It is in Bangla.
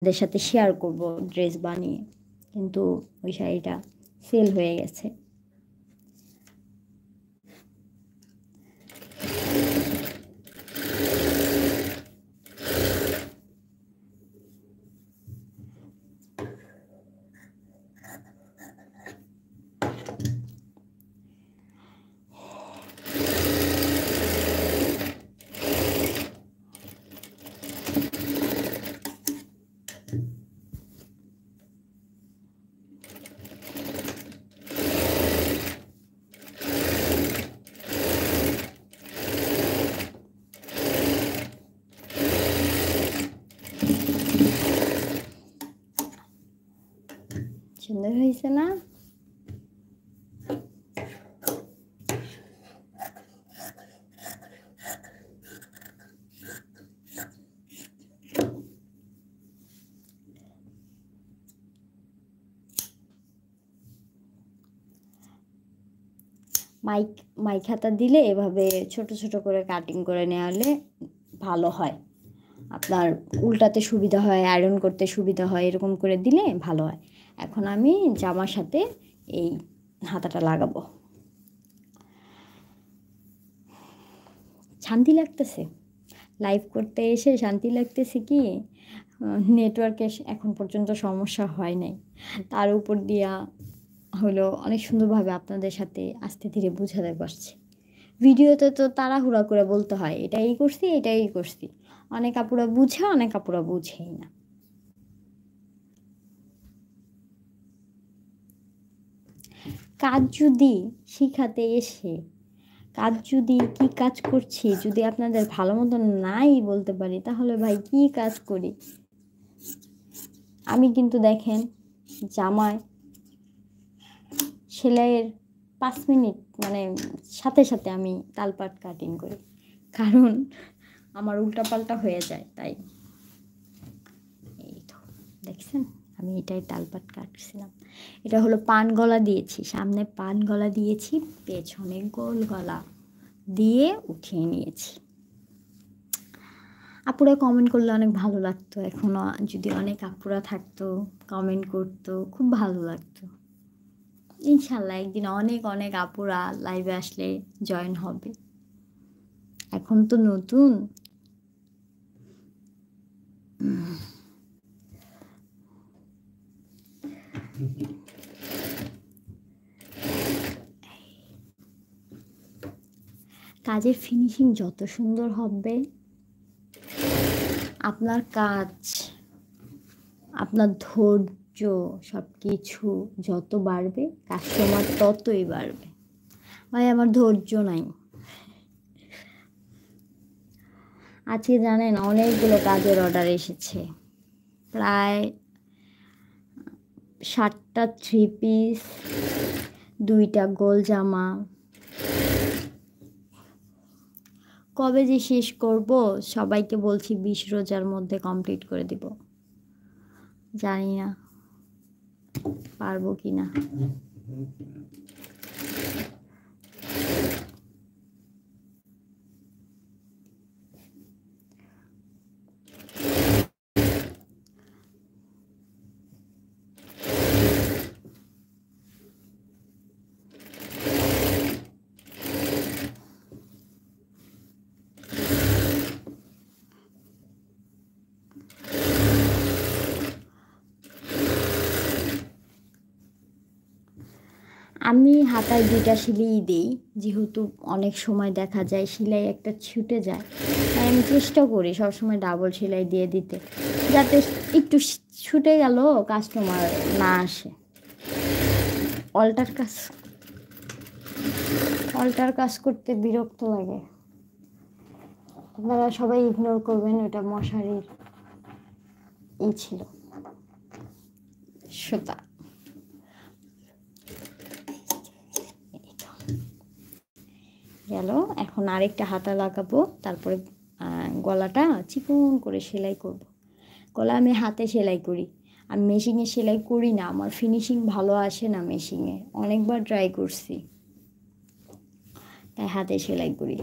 আপনাদের সাথে শেয়ার করব ড্রেস বানিয়ে, কিন্তু ওই শাড়িটা সেল হয়ে গেছে। সুন্দর হয়েছে না? মাইক হাতা দিলে এভাবে ছোট ছোট করে কাটিং করে নেওয়া হলে ভালো হয়, আপনার উল্টাতে সুবিধা হয়, আয়রন করতে সুবিধা হয়, এরকম করে দিলে ভালো হয়। এখন আমি জামার সাথে এই হাতাটা লাগাবো। শান্তি লাগতেছে লাইভ করতে এসে, শান্তি লাগতেছে কি নেটওয়ার্কে এখন পর্যন্ত সমস্যা হয় নাই, তার উপর দিয়া হলো অনেক সুন্দরভাবে আপনাদের সাথে আস্তে ধীরে বোঝাতে পারছি। ভিডিওতে তো তাড়াহুড়া করে বলতে হয় এটাই করছি এটাই করছি, অনেক আপুরা বুঝে অনেক আপুরা বুঝেই না। কাজ যদি শিখাতে এসে কাজ যদি কি কাজ করছি যদি আপনাদের ভালো মতো নাই বলতে পারি, তাহলে ভাই কি কাজ করি? আমি কিন্তু দেখেন জামায় সেলাইয়ের 5 মিনিট মানে সাথে সাথে আমি তালপাট কাটিং করি, কারণ আমার উল্টাপাল্টা হয়ে যায়। তাই এই তো দেখছেন আমি এটাই তালপাট কাটছিলাম। এটা হলো পান গলা দিয়েছি, সামনে পান গলা দিয়েছি, পেছনে গোল গলা দিয়ে উঠিয়ে নিয়েছি। আপুরা কমেন্ট করলে অনেক ভালো লাগতো, এখনও যদি অনেক আপুরা থাকতো কমেন্ট করতো খুব ভালো লাগতো। ইনশাল্লাহ একদিন অনেক অনেক আপুরা লাইভে আসলে জয়েন হবে। এখন তো নতুন, কাজের ফিনিশিং যত সুন্দর হবে আপনার কাজ, আপনার ধৈর্য, সব কিছু যত বাড়বে কাস্টমার ততই বাড়বে। ভাই আমার ধৈর্য নাই। আজকে জানেন অনেকগুলো কাজের অর্ডার এসেছে, প্রায় 7টা 3 পিস, 2টা গোল জামা। কবে যে শেষ করব, সবাইকে বলছি 20 রোজার মধ্যে কমপ্লিট করে দিব, জানি না পারবো কি না। আমি হাতায় 2টা সেলাই দিই, যেহেতু অনেক সময় দেখা যায় সেলাই একটা ছুটে যায়, তাই আমি চেষ্টা করি সবসময় ডাবল সেলাই দিয়ে দিতে, যাতে একটু ছুটে গেল কাস্টমার না আসে। অল্টার কাজ করতে বিরক্ত লাগে, আপনারা সবাই ইগনোর করবেন, ওটা মশারির ছিল সুতা। গেল, এখন আরেকটা হাতা লাগাবো, তারপরে গলাটা চিকন করে সেলাই করব। গলা আমি হাতে সেলাই করি, আমি মেশিনে সেলাই করি না, আমার ফিনিশিং ভালো আসে না মেশিনে, অনেকবার ট্রাই করছি, তাই হাতে সেলাই করি।